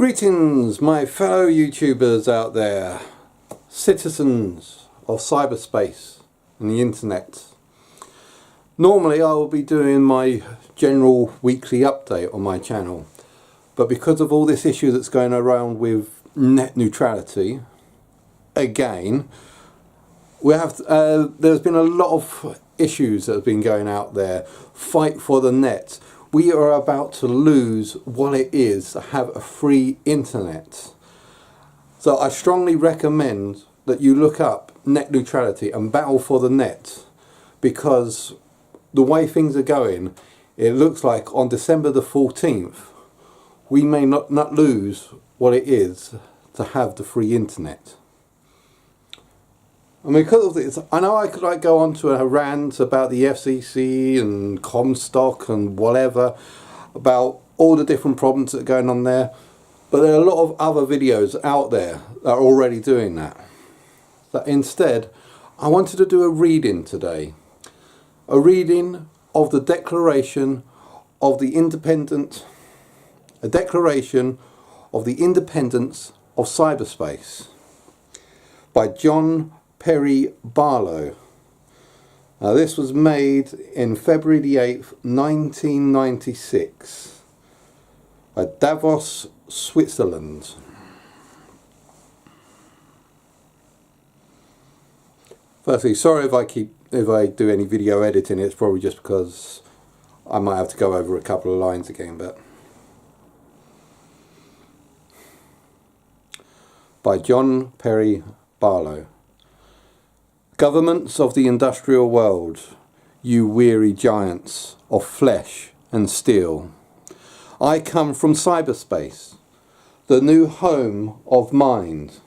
Greetings, my fellow YouTubers out there, citizens of cyberspace and the internet. Normally I will be doing my general weekly update on my channel, but because of all this issue that's going around with net neutrality, again, there's been a lot of issues that have been going out there. Fight for the net. We are about to lose what it is to have a free internet. So I strongly recommend that you look up net neutrality and battle for the net, because the way things are going, it looks like on December the 14th we may not lose what it is to have the free internet. And because of this, I know I could go on to a rant about the FCC and Comstock and whatever, about all the different problems that are going on there, but there are a lot of other videos out there that are already doing that. But instead, I wanted to do a reading today. A reading of the Declaration of the Independence of Cyberspace by John Perry Barlow. Now this was made in February the 8th, 1996 at Davos, Switzerland. Firstly, sorry if I do any video editing. It's probably just because I might have to go over a couple of lines again, but by John Perry Barlow. Governments of the industrial world, you weary giants of flesh and steel. I come from cyberspace, the new home of mind.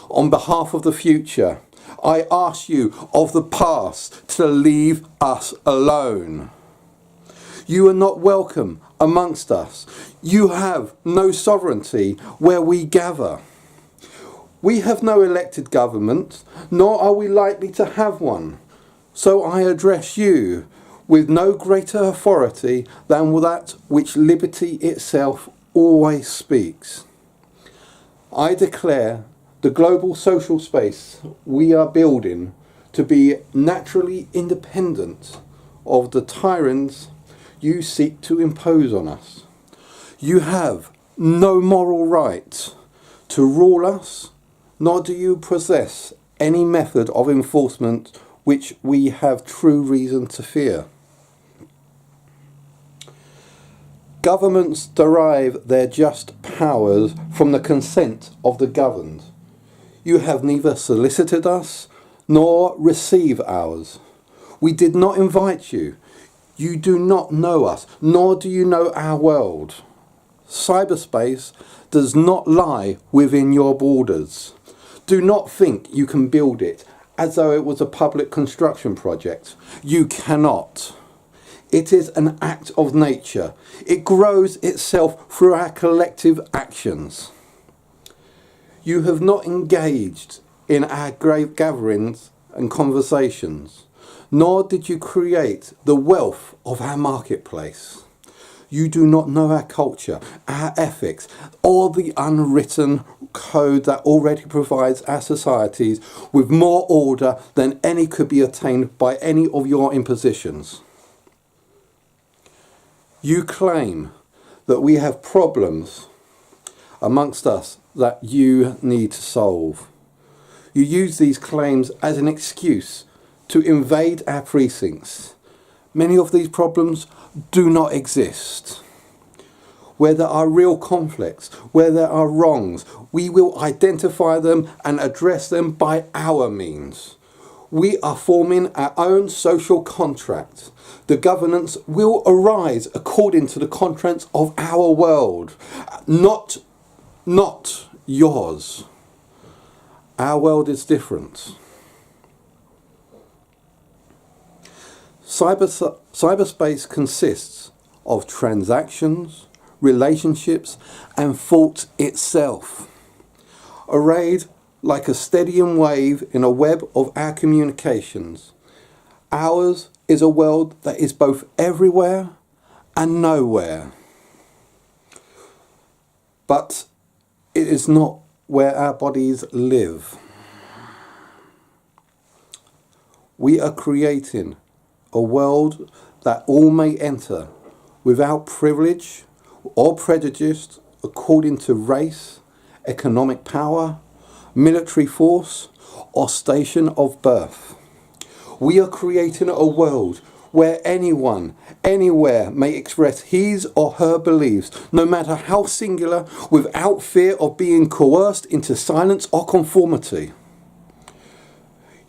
On behalf of the future, I ask you of the past to leave us alone. You are not welcome amongst us. You have no sovereignty where we gather. We have no elected government, nor are we likely to have one. So I address you with no greater authority than that which liberty itself always speaks. I declare the global social space we are building to be naturally independent of the tyrants you seek to impose on us. You have no moral right to rule us, nor do you possess any method of enforcement which we have true reason to fear. Governments derive their just powers from the consent of the governed. You have neither solicited us nor received ours. We did not invite you. You do not know us, nor do you know our world. Cyberspace does not lie within your borders. Do not think you can build it as though it was a public construction project. You cannot. It is an act of nature. It grows itself through our collective actions. You have not engaged in our grave gatherings and conversations, nor did you create the wealth of our marketplace. You do not know our culture, our ethics, or the unwritten code that already provides our societies with more order than any could be attained by any of your impositions. You claim that we have problems amongst us that you need to solve. You use these claims as an excuse to invade our precincts. Many of these problems do not exist. Where there are real conflicts, where there are wrongs, we will identify them and address them by our means. We are forming our own social contract. The governance will arise according to the contracts of our world, not yours. Our world is different. Cyberspace consists of transactions, relationships, and thought itself, arrayed like a steadying wave in a web of our communications. Ours is a world that is both everywhere and nowhere. But It is not where our bodies live. We are creating a world that all may enter without privilege or prejudice according to race, economic power, military force, or station of birth. We are creating a world where anyone, anywhere may express his or her beliefs, no matter how singular, without fear of being coerced into silence or conformity.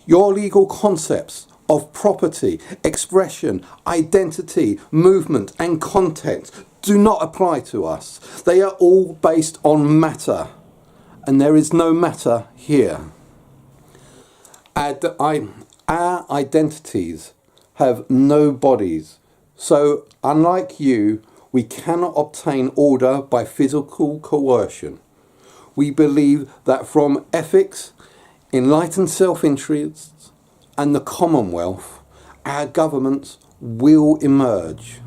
Your legal concepts of property, expression, identity, movement, and content do not apply to us. They are all based on matter, and there is no matter here. Our identities have no bodies, so unlike you, we cannot obtain order by physical coercion. We believe that from ethics, enlightened self-interest, and the Commonwealth, our governments will emerge.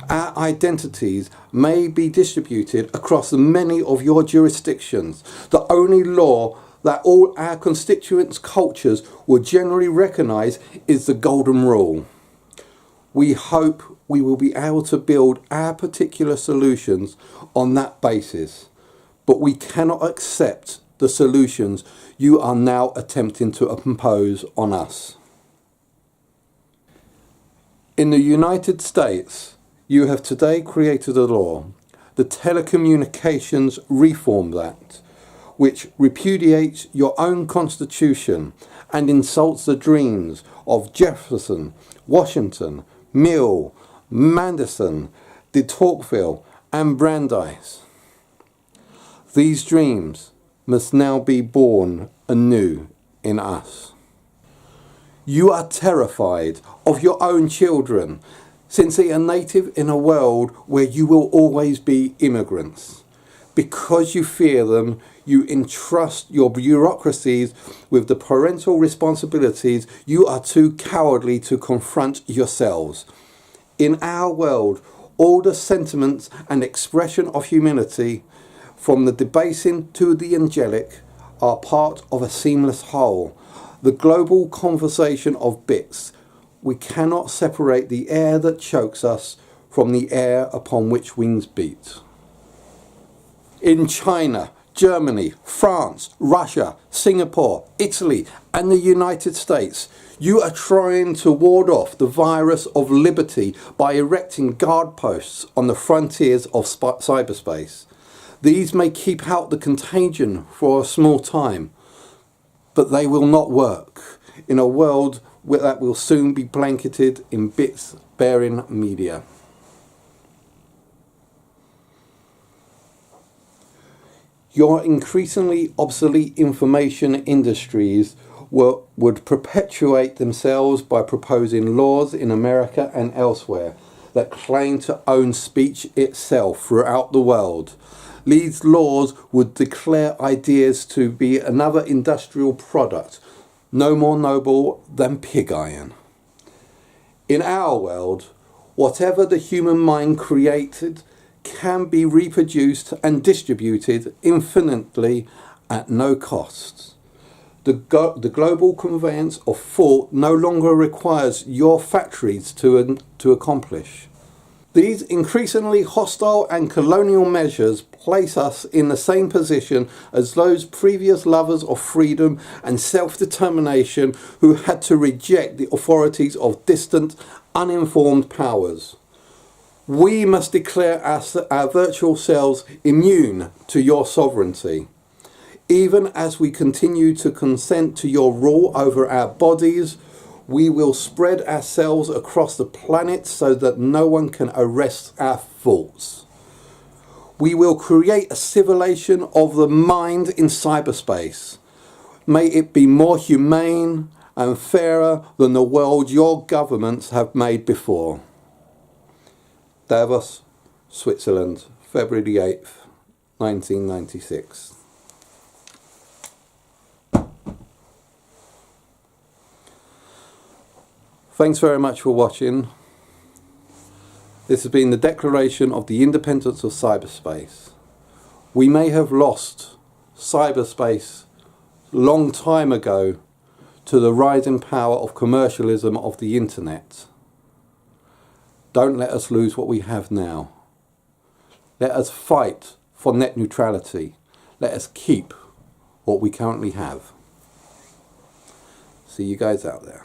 Our identities may be distributed across many of your jurisdictions. The only law that all our constituents' cultures will generally recognise is the Golden Rule. We hope we will be able to build our particular solutions on that basis, but we cannot accept the solutions you are now attempting to impose on us. In the United States, you have today created a law, the Telecommunications Reform Act, which repudiates your own constitution and insults the dreams of Jefferson, Washington, Mill, Madison, de Tocqueville, and Brandeis. These dreams must now be born anew in us. You are terrified of your own children, since they are native in a world where you will always be immigrants. Because you fear them, you entrust your bureaucracies with the parental responsibilities you are too cowardly to confront yourselves. In our world, all the sentiments and expression of humanity, from the debasing to the angelic, are part of a seamless whole. The global conversation of bits. We cannot separate the air that chokes us from the air upon which wings beat. In China, Germany, France, Russia, Singapore, Italy, and the United States, you are trying to ward off the virus of liberty by erecting guard posts on the frontiers of cyberspace. These may keep out the contagion for a small time, but they will not work in a world that will soon be blanketed in bits-bearing media. Your increasingly obsolete information industries would perpetuate themselves by proposing laws in America and elsewhere that claim to own speech itself throughout the world. These laws would declare ideas to be another industrial product, no more noble than pig iron. In our world, whatever the human mind created can be reproduced and distributed infinitely at no cost. The global conveyance of thought no longer requires your factories to accomplish. These increasingly hostile and colonial measures place us in the same position as those previous lovers of freedom and self-determination who had to reject the authorities of distant, uninformed powers. We must declare our virtual selves immune to your sovereignty. Even as we continue to consent to your rule over our bodies, we will spread ourselves across the planet so that no one can arrest our thoughts. We will create a civilization of the mind in cyberspace. May it be more humane and fairer than the world your governments have made before. Davos, Switzerland, February the 8th, 1996. Thanks very much for watching. This has been the Declaration of the Independence of Cyberspace. We may have lost cyberspace long time ago to the rising power of commercialism of the internet. Don't let us lose what we have now. Let us fight for net neutrality. Let us keep what we currently have. See you guys out there.